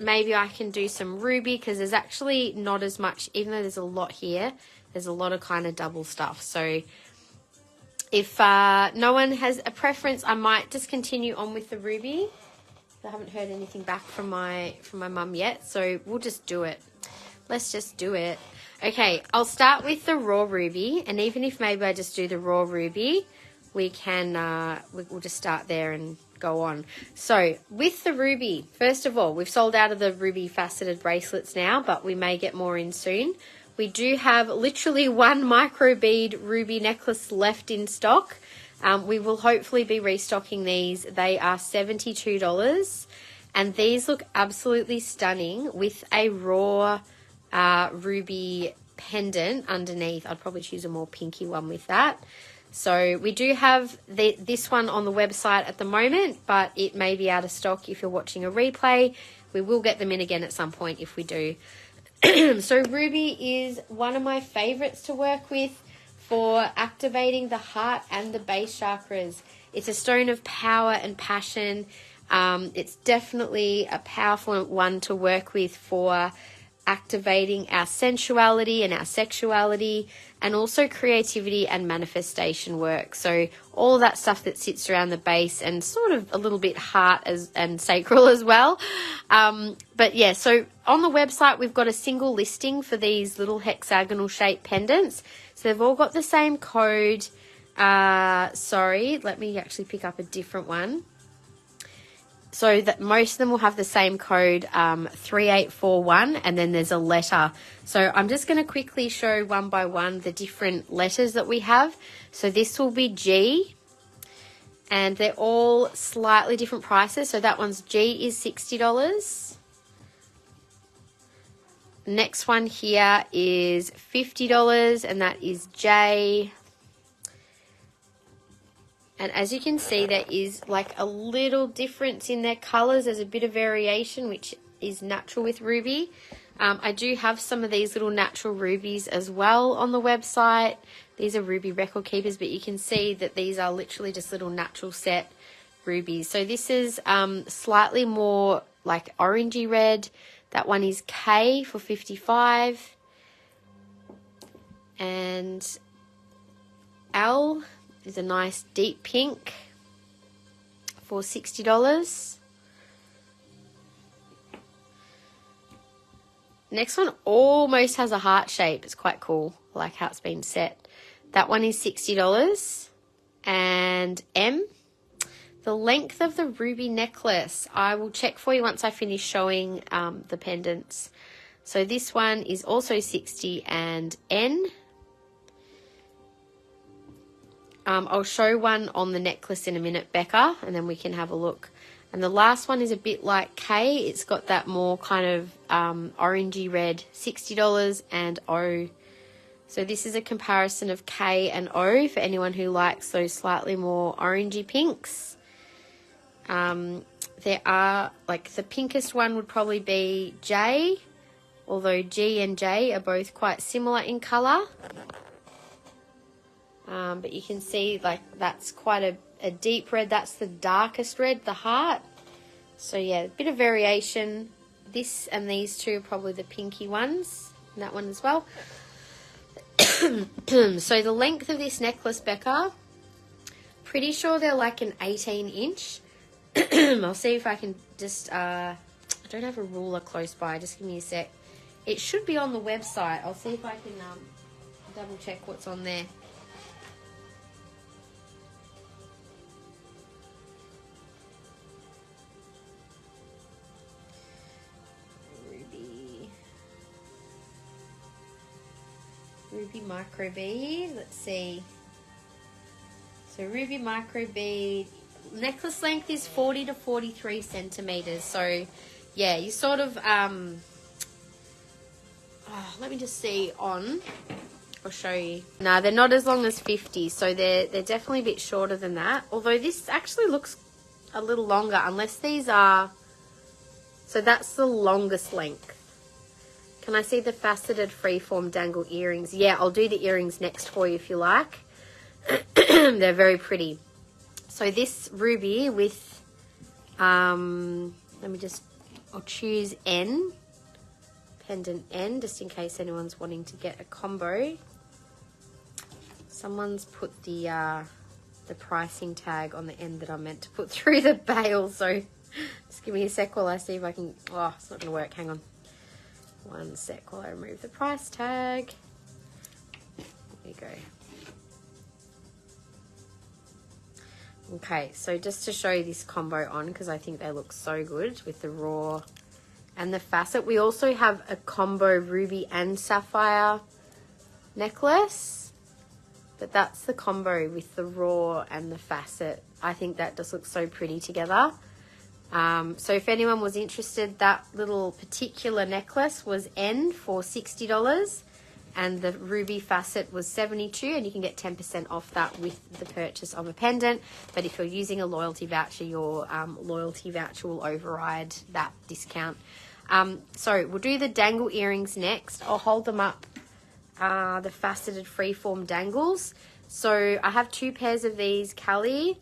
maybe I can do some ruby, because there's actually not as much, even though there's a lot here, there's a lot of kind of double stuff. So if no one has a preference, I might just continue on with the ruby. I haven't heard anything back from my mum yet, so we'll just do it. Let's just do it. Okay, I'll start with the raw ruby, and even if maybe I just do the raw ruby, we can we'll just start there and go on. So with the ruby, first of all, we've sold out of the ruby faceted bracelets now, but we may get more in soon. We do have literally one microbead ruby necklace left in stock. We will hopefully be restocking these. They are $72, and these look absolutely stunning with a raw ruby pendant underneath. I'd probably choose a more pinky one with that. So we do have this one on the website at the moment, but it may be out of stock if you're watching a replay. We will get them in again at some point if we do. So ruby is one of my favorites to work with for activating the heart and the base chakras. It's a stone of power and passion. It's definitely a powerful one to work with for activating our sensuality and our sexuality, and also creativity and manifestation work. So all of that stuff that sits around the base, and sort of a little bit heart and sacral as well. But yeah, so on the website, we've got a single listing for these little hexagonal shaped pendants. So they've all got the same code. Sorry, let me actually pick up a different one. So that most of them will have the same code, 3841, and then there's a letter. So I'm just going to quickly show one by one the different letters that we have. So this will be G, and they're all slightly different prices. So that one's G is $60. Next one here is $50, and that is J. And as you can see, there is like a little difference in their colours. There's a bit of variation, which is natural with ruby. I do have some of these little natural rubies as well on the website. These are ruby record keepers, but you can see that these are literally just little natural set rubies. So this is slightly more like orangey red. That one is K for $55. And L is a nice deep pink for $60. Next one almost has a heart shape. It's quite cool. I like how it's been set. That one is $60. And M, the length of the ruby necklace, I will check for you once I finish showing the pendants. So this one is also $60. And N, I'll show one on the necklace in a minute, Becca, and then we can have a look. And the last one is a bit like K. It's got that more kind of orangey red, $60, and O. So this is a comparison of K and O for anyone who likes those slightly more orangey pinks. There are, like, the pinkest one would probably be J, although G and J are both quite similar in colour. But you can see, like, that's quite a deep red. That's the darkest red, the heart. So, yeah, a bit of variation. This and these two are probably the pinky ones. And that one as well. So the length of this necklace, Becca, pretty sure they're like an 18-inch. I'll see if I can just... I don't have a ruler close by. Just give me a sec. It should be on the website. I'll see if I can double check what's on there. Ruby microbead. Let's see. So ruby microbead necklace length is 40 to 43 centimeters. So yeah, you sort of let me just see on. I'll show you. No, they're not as long as 50, so they're definitely a bit shorter than that. Although this actually looks a little longer, unless these are. So that's the longest length. Can I see the faceted freeform dangle earrings? Yeah, I'll do the earrings next for you if you like. They're very pretty. So this ruby with, let me just, I'll choose N, pendant N, just in case anyone's wanting to get a combo. Someone's put the pricing tag on the end that I meant to put through the bale, so just give me a sec while I see if I can, oh, it's not going to work, hang on. One sec while I remove the price tag. There you go. Okay, so just to show this combo on, because I think they look so good with the raw and the facet. We also have a combo ruby and sapphire necklace, but that's the combo with the raw and the facet. I think that just looks so pretty together. So if anyone was interested, that little particular necklace was N for $60 and the ruby facet was $72, and you can get 10% off that with the purchase of a pendant. But if you're using a loyalty voucher, your loyalty voucher will override that discount. So we'll do the dangle earrings next. I'll hold them up, the faceted freeform dangles. So I have 2 pairs of these, Callie.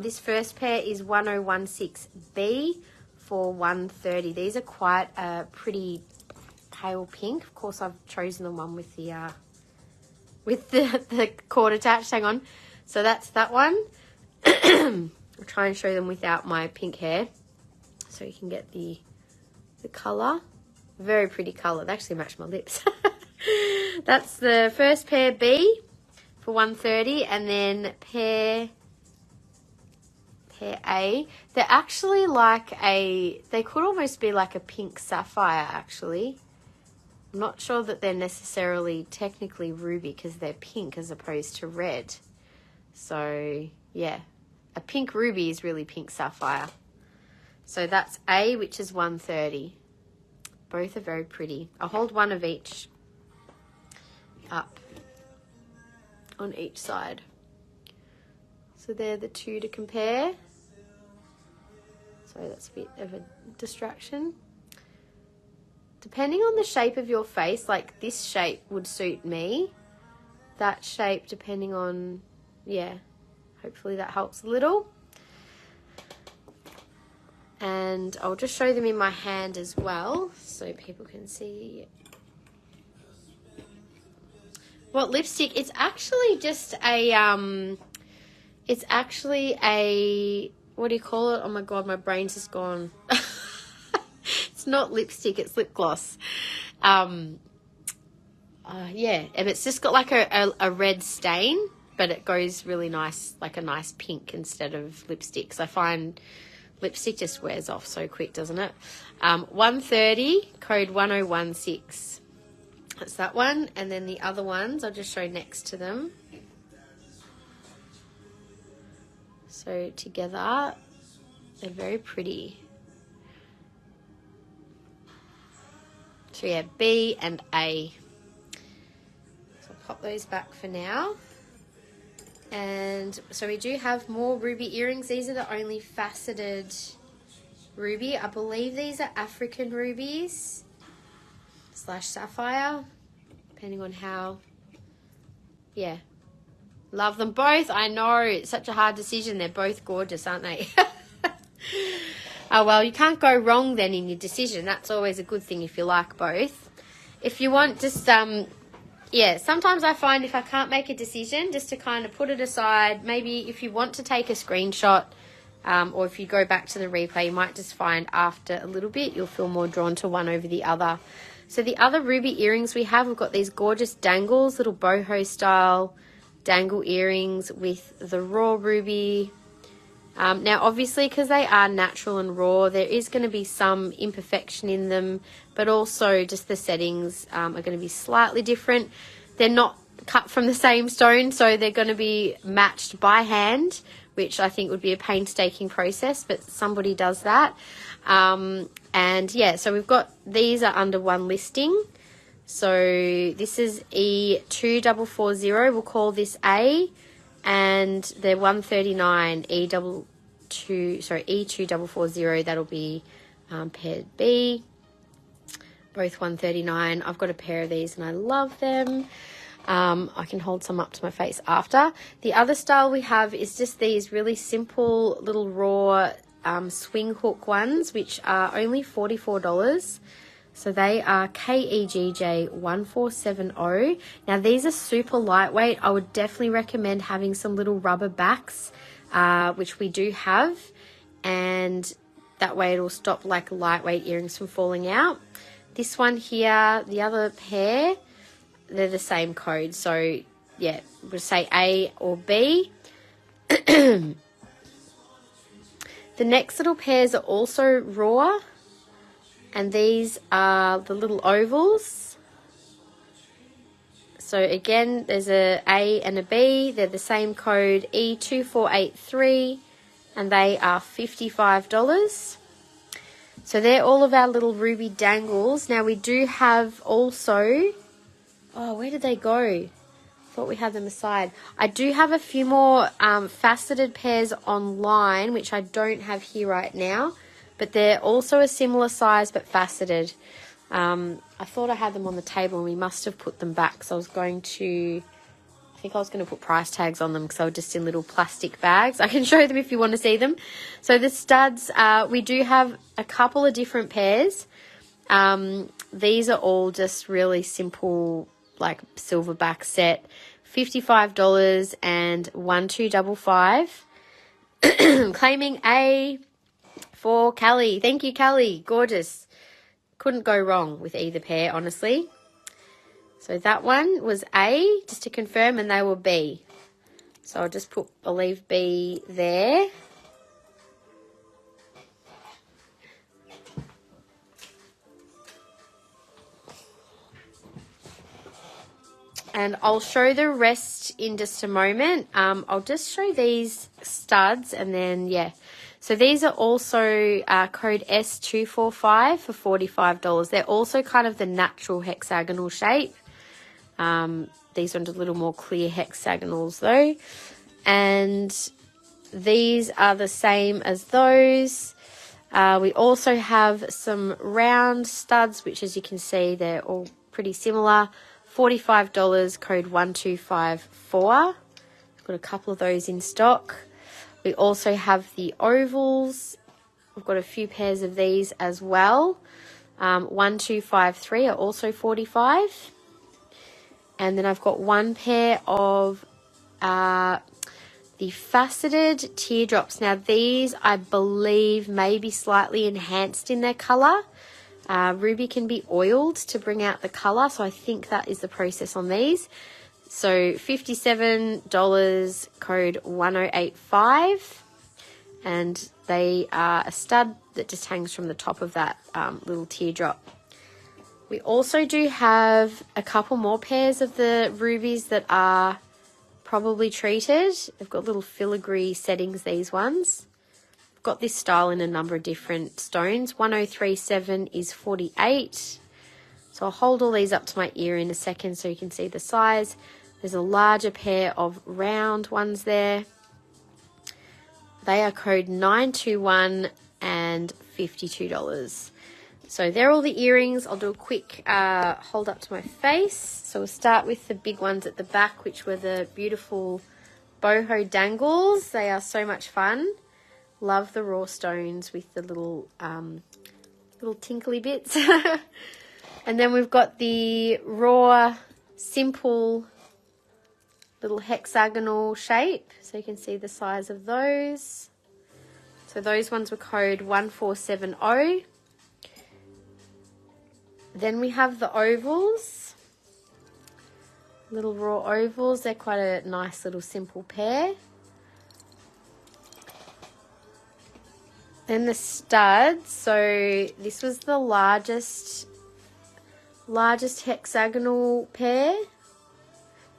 This first pair is 1016B for $130. These are quite a pretty pale pink. Of course, I've chosen the one with the cord attached. Hang on. So that's that one. I'll try and show them without my pink hair, so you can get the colour. Very pretty colour. They actually match my lips. That's the first pair, B, for $130, and then pair A. They're actually like they could almost be like a pink sapphire, actually. I'm not sure that they're necessarily technically ruby because they're pink as opposed to red. So, yeah, a pink ruby is really pink sapphire. So that's A, which is $130. Both are very pretty. I'll hold one of each up on each side. So they're the 2 to compare. Sorry, that's a bit of a distraction. Depending on the shape of your face, like this shape would suit me. That shape, depending on, yeah, hopefully that helps a little. And I'll just show them in my hand as well, so people can see what lipstick. It's actually just a, it's actually a, what do you call it? Oh my God, my brain's just gone. It's not lipstick, it's lip gloss. Yeah, and it's just got like a red stain, but it goes really nice, like a nice pink instead of lipstick. So I find lipstick just wears off so quick, doesn't it? $130, code 1016. That's that one. And then the other ones, I'll just show next to them. So together, they're very pretty. So yeah, B and A. So I'll pop those back for now. And so we do have more ruby earrings. These are the only faceted ruby. I believe these are African rubies / sapphire, depending on how, yeah. Love them both. I know, it's such a hard decision. They're both gorgeous, aren't they? Oh, well, you can't go wrong then in your decision. That's always a good thing if you like both. If you want, just, yeah, sometimes I find if I can't make a decision, just to kind of put it aside, maybe if you want to take a screenshot, or if you go back to the replay, you might just find after a little bit, you'll feel more drawn to one over the other. So the other ruby earrings we've got these gorgeous dangles, little boho style dangle earrings with the raw ruby. Now, obviously, because they are natural and raw, there is going to be some imperfection in them, but also just the settings are going to be slightly different. They're not cut from the same stone, so they're going to be matched by hand, which I think would be a painstaking process, but somebody does that. And, yeah, so we've got, these are under one listing. So this is E2440. We'll call this A. And they're $139, E2440, that'll be pair B, both $139. I've got a pair of these and I love them. I can hold some up to my face after. The other style we have is just these really simple little raw swing hook ones, which are only $44. So they are KEGJ 1470. Now these are super lightweight. I would definitely recommend having some little rubber backs, which we do have, and that way it'll stop like lightweight earrings from falling out. This one here, the other pair, they're the same code. So yeah, we'll say A or B. The next little pairs are also raw. And these are the little ovals. So again, there's a A and a B. They're the same code, E2483, and they are $55. So they're all of our little ruby dangles. Now we do have also, oh, where did they go? Thought we had them aside. I do have a few more faceted pairs online, which I don't have here right now. But they're also a similar size but faceted. I thought I had them on the table and we must have put them back. So I think I was going to put price tags on them because they were just in little plastic bags. I can show them if you want to see them. So the studs, we do have a couple of different pairs. These are all just really simple, like silverback set. $55 and 1255. Claiming A for Callie. Thank you, Callie. Gorgeous. Couldn't go wrong with either pair, honestly. So that one was A, just to confirm, and they were B. So I'll leave B there. And I'll show the rest in just a moment. I'll just show these studs and then, yeah. So these are also code S245 for $45. They're also kind of the natural hexagonal shape. These are a little more clear hexagonals though. And these are the same as those. We also have some round studs, which as you can see, they're all pretty similar. $45, code 1254. I've got a couple of those in stock. We also have the ovals. We've got a few pairs of these as well. 1253 are also 45. And then I've got one pair of the faceted teardrops. Now these, I believe, may be slightly enhanced in their colour. Ruby can be oiled to bring out the colour, so I think that is the process on these. So $57, code 1085, and they are a stud that just hangs from the top of that little teardrop. We also do have a couple more pairs of the rubies that are probably treated. They've got little filigree settings, these ones. I've got this style in a number of different stones. 1037 is 48. So I'll hold all these up to my ear in a second so you can see the size. There's a larger pair of round ones there. They are code 921 and $52. So they're all the earrings. I'll do a quick hold up to my face. So we'll start with the big ones at the back, which were the beautiful boho dangles. They are so much fun. Love the raw stones with the little tinkly bits. And then we've got the raw, simple little hexagonal shape. So you can see the size of those. So those ones were code 1470. Then we have the ovals. Little raw ovals. They're quite a nice little simple pair. Then the studs. So this was the largest hexagonal pair.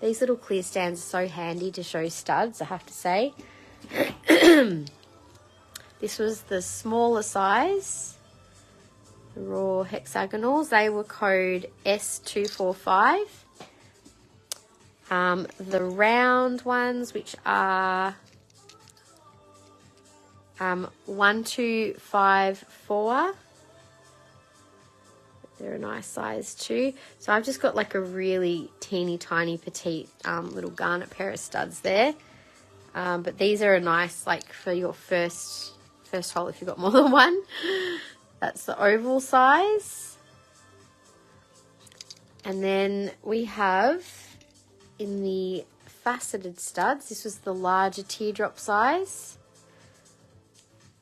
These little clear stands are so handy to show studs, I have to say. This was the smaller size, the raw hexagonals. They were code S245. The round ones, which are 1254. They're a nice size too. So I've just got like a really teeny tiny petite little garnet pair of studs there. But these are a nice, like for your first First hole if you've got more than one. That's the oval size. And then we have in the faceted studs, this was the larger teardrop size.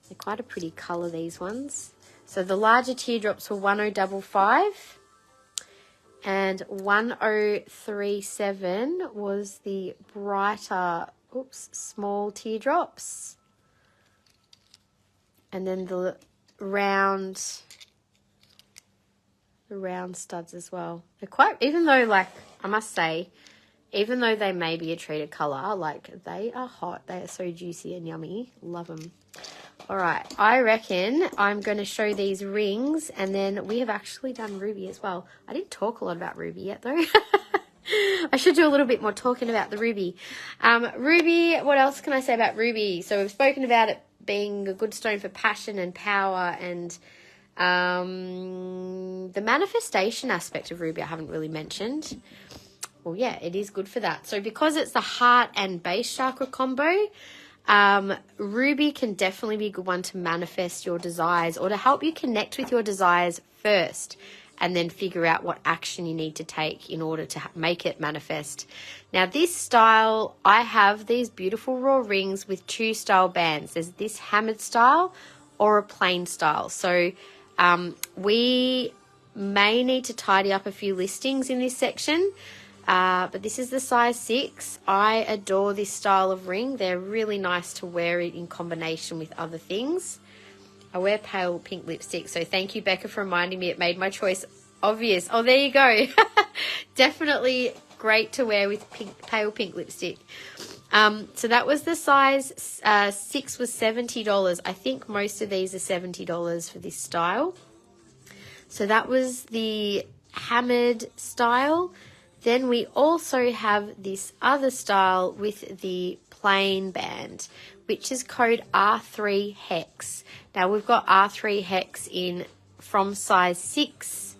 They're quite a pretty colour, these ones. So the larger teardrops were 1055 and 1037 was the brighter, small teardrops. And then the round studs as well. They're quite, even though, like, I must say, even though they may be a treated colour, like, they are hot. They are so juicy and yummy. Love them. All right, I reckon I'm going to show these rings, and then we have actually done ruby as well. I didn't talk a lot about ruby yet, though. I should do a little bit more talking about the ruby. Ruby, what else can I say about ruby? So we've spoken about it being a good stone for passion and power, and the manifestation aspect of ruby I haven't really mentioned. Well, yeah, it is good for that. So because it's the heart and base chakra combo, ruby can definitely be a good one to manifest your desires, or to help you connect with your desires first and then figure out what action you need to take in order to make it manifest. Now, this style, I have these beautiful raw rings with two style bands. There's this hammered style or a plain style. So we may need to tidy up a few listings in this section, but this is the size 6. I adore this style of ring. They're really nice to wear it in combination with other things. I wear pale pink lipstick, so thank you, Becca, for reminding me. It made my choice obvious. Oh, there you go. Definitely great to wear with pale pink lipstick. So that was the size 6 was $70. I think most of these are $70 for this style. So that was the hammered style. Then we also have this other style with the plain band, which is code R3 Hex. Now, we've got R3 Hex in from size 6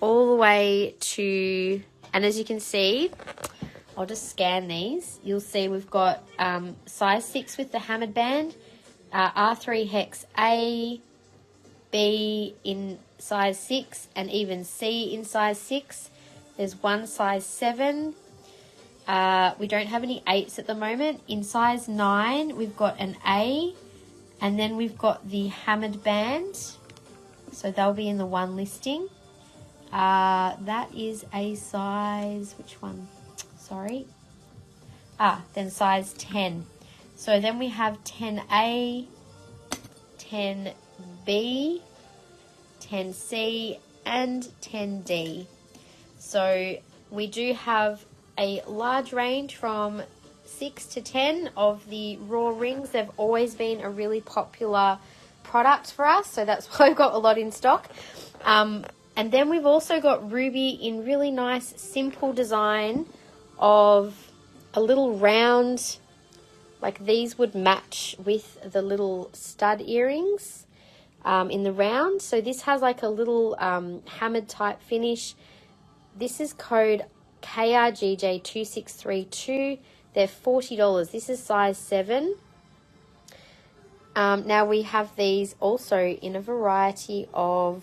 all the way to, and as you can see, I'll just scan these. You'll see we've got size 6 with the hammered band, R3 Hex A, B in size 6, and even C in size 6. There's one size 7. We don't have any 8s at the moment. In size 9, we've got an A, and then we've got the hammered band. So they'll be in the one listing. That is a size, which one? Sorry. Then size 10. So then we have 10A, 10B, 10C, and 10D. So we do have a large range from 6 to 10 of the raw rings. They've always been a really popular product for us, so that's why we've got a lot in stock. And then we've also got ruby in really nice, simple design of a little round, like these would match with the little stud earrings in the round. So this has like a little hammered type finish. This is code KRGJ2632. They're $40. This is size 7. Now we have these also in a variety of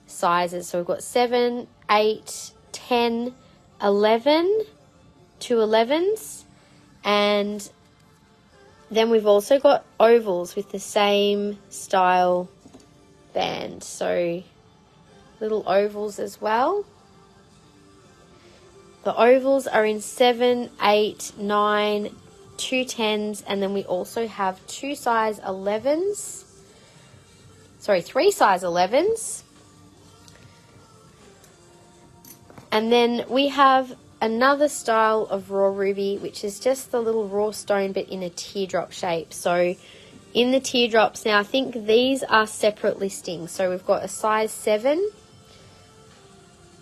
sizes. So we've got 7, 8, 10, 11, 2 11s, and then we've also got ovals with the same style band. So little ovals as well. The ovals are in 7, 8, 9, 2 10s, and then we also have 2 size 11s. Sorry, 3 size 11s. And then we have another style of raw ruby, which is just the little raw stone but in a teardrop shape. So in the teardrops, now I think these are separate listings. So we've got a size 7.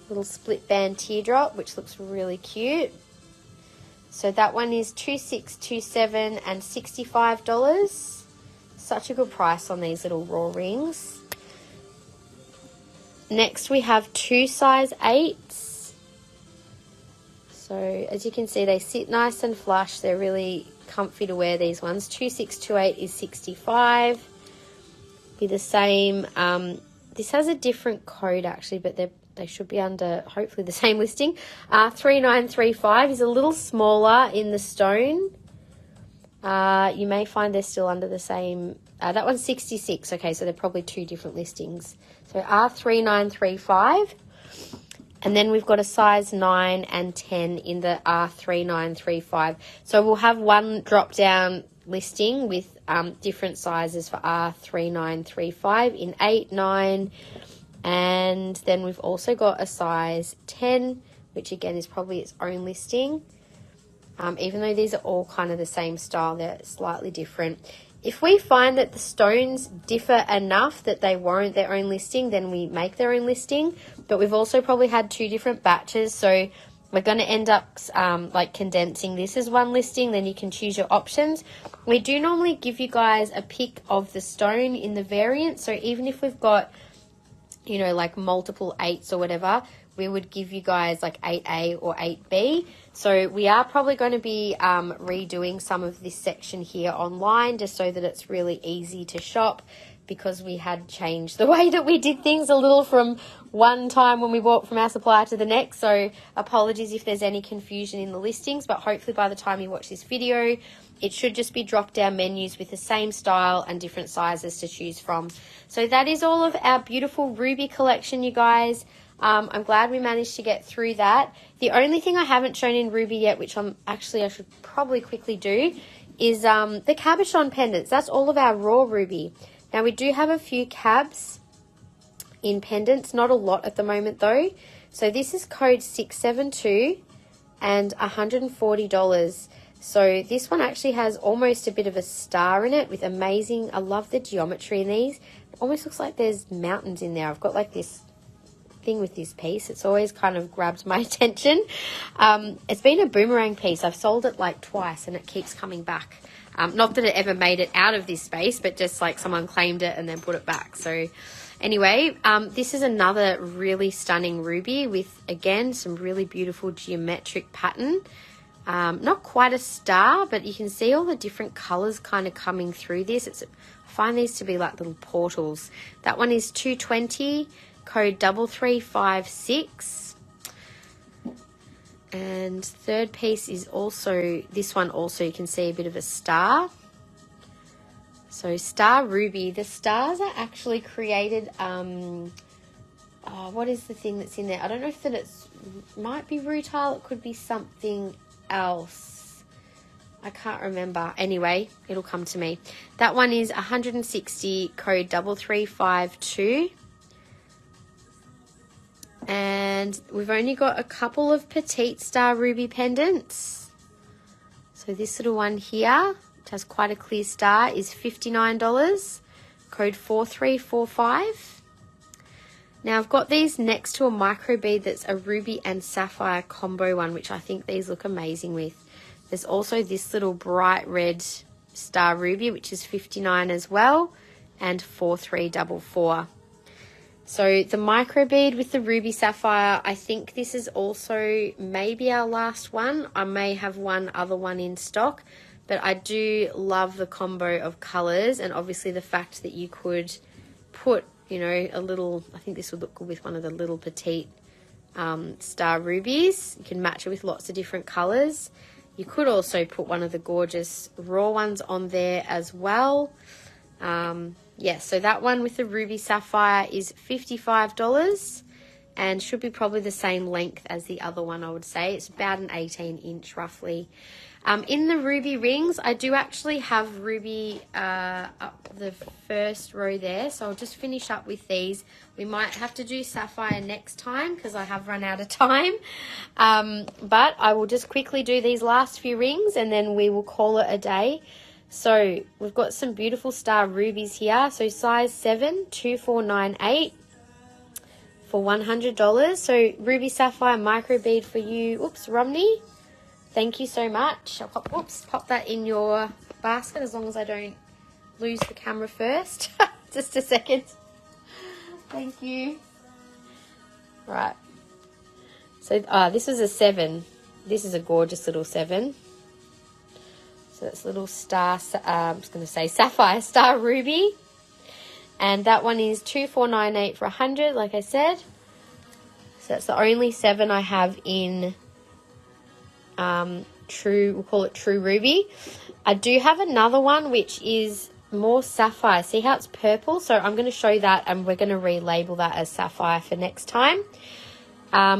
Little split band teardrop, which looks really cute. So that one is $2627 and $65. Such a good price on these little raw rings. Next we have 2 size 8s. So as you can see, they sit nice and flush. They're really comfy to wear, these ones. 2628 is $65. be the same. This has a different code actually, but they should be under hopefully the same listing. 3935 is a little smaller in the stone. You may find they're still under the same. That one's 66. Okay, so they're probably two different listings. So R3935. And then we've got a size 9 and 10 in the R3935. So we'll have one drop down listing with different sizes for R3935 in 8, 9, and then we've also got a size 10, which again is probably its own listing. Even though these are all kind of the same style, they're slightly different. If we find that the stones differ enough that they warrant their own listing, then we make their own listing. But we've also probably had two different batches, so we're going to end up like condensing this as one listing. Then you can choose your options. We do normally give you guys a pic of the stone in the variant. So even if we've got, you know, like multiple 8s or whatever, we would give you guys like 8A or 8B. So we are probably going to be redoing some of this section here online just so that it's really easy to shop, because we had changed the way that we did things a little from one time when we bought from our supplier to the next. So apologies if there's any confusion in the listings, but hopefully by the time you watch this video, it should just be drop down menus with the same style and different sizes to choose from. So that is all of our beautiful ruby collection, you guys. I'm glad we managed to get through that. The only thing I haven't shown in ruby yet, which I should probably quickly do, is the cabochon pendants. That's all of our raw ruby. Now we do have a few cabs in pendants, not a lot at the moment though. So this is code 672 and $140. So this one actually has almost a bit of a star in it with amazing, I love the geometry in these. It almost looks like there's mountains in there. I've got like this thing with this piece. It's always kind of grabbed my attention. It's been a boomerang piece. I've sold it like twice and it keeps coming back. Not that it ever made it out of this space, but just like someone claimed it and then put it back. So anyway, this is another really stunning ruby with, again, some really beautiful geometric pattern. Not quite a star, but you can see all the different colors kind of coming through this. I find these to be like little portals. That one is 220, code 3356. And third piece is also, this one also you can see a bit of a star. So star ruby, the stars are actually created, what is the thing that's in there? I don't know if that might be rutile, it could be something else. I can't remember. Anyway, it'll come to me. That one is 160, code 3352. And we've only got a couple of petite star ruby pendants. So this little one here, which has quite a clear star, is $59, code 4345. Now I've got these next to a microbead that's a ruby and sapphire combo one, which I think these look amazing with. There's also this little bright red star ruby, which is $59 as well, and 4344. So the microbead with the ruby sapphire, I think this is also maybe our last one. I may have one other one in stock, but I do love the combo of colours, and obviously the fact that you could put, you know, a little, I think this would look good with one of the little petite star rubies. You can match it with lots of different colours. You could also put one of the gorgeous raw ones on there as well. Yes, so that one with the ruby sapphire is $55 and should be probably the same length as the other one, I would say. It's about an 18-inch roughly. In the ruby rings, I do actually have ruby up the first row there, so I'll just finish up with these. We might have to do sapphire next time because I have run out of time, but I will just quickly do these last few rings and then we will call it a day. So we've got some beautiful star rubies here. So size 7, 2498 for $100. So ruby sapphire microbead for you. Oops, Romney. Thank you so much. I'll pop that in your basket as long as I don't lose the camera first. Just a second. Thank you. Right. So this is a 7. This is a gorgeous little 7. So that's little star, I'm just going to say sapphire star ruby. And that one is 2498 for 100, like I said. So that's the only 7 I have in true, we'll call it true ruby. I do have another one which is more sapphire. See how it's purple? So I'm going to show that, and we're going to relabel that as sapphire for next time.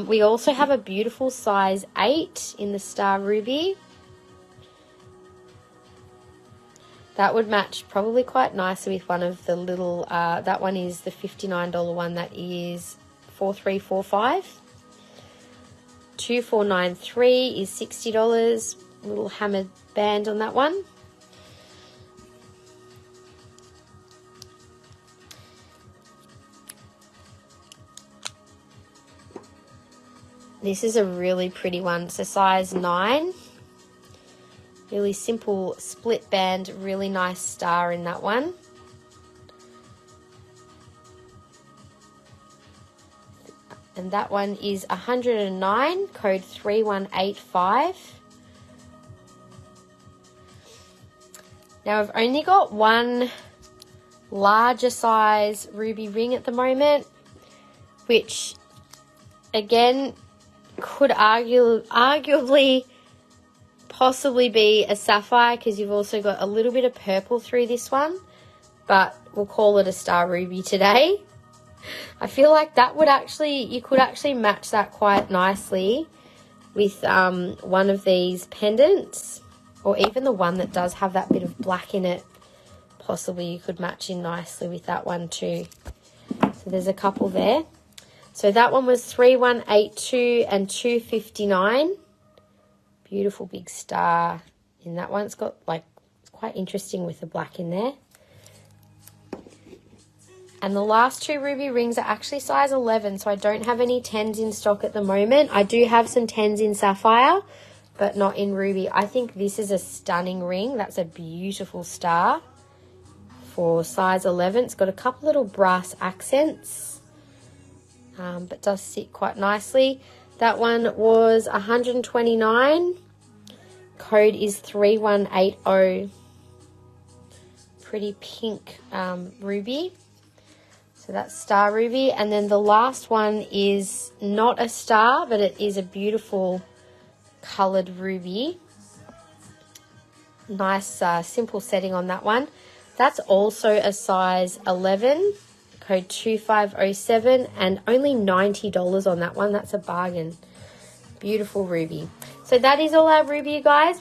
We also have a beautiful size 8 in the star ruby. That would match probably quite nicely with one of the little, that one is the $59 one, that is 4345. 2493 is $60, little hammered band on that one. This is a really pretty one, so size 9. Really simple split band, really nice star in that one. And that one is 109, code 3185. Now I've only got one larger size ruby ring at the moment, which again could arguably possibly be a sapphire, because you've also got a little bit of purple through this one, but we'll call it a star ruby today. I feel like that would actually, you could actually match that quite nicely with one of these pendants, or even the one that does have that bit of black in it. Possibly you could match in nicely with that one too. So there's a couple there. So that one was 3182 and 259. Beautiful big star in that one. It's got like, it's quite interesting with the black in there. And the last 2 ruby rings are actually size 11, so I don't have any 10s in stock at the moment. I do have some 10s in sapphire, but not in ruby. I think this is a stunning ring. That's a beautiful star for size 11. It's got a couple little brass accents, but does sit quite nicely. That one was 129. Code is 3180. Pretty pink ruby. So that's star ruby. And then the last one is not a star, but it is a beautiful coloured ruby. Nice simple setting on that one. That's also a size 11. Code 2507, and only $90 on that one. That's a bargain. Beautiful ruby. So that is all our ruby, guys.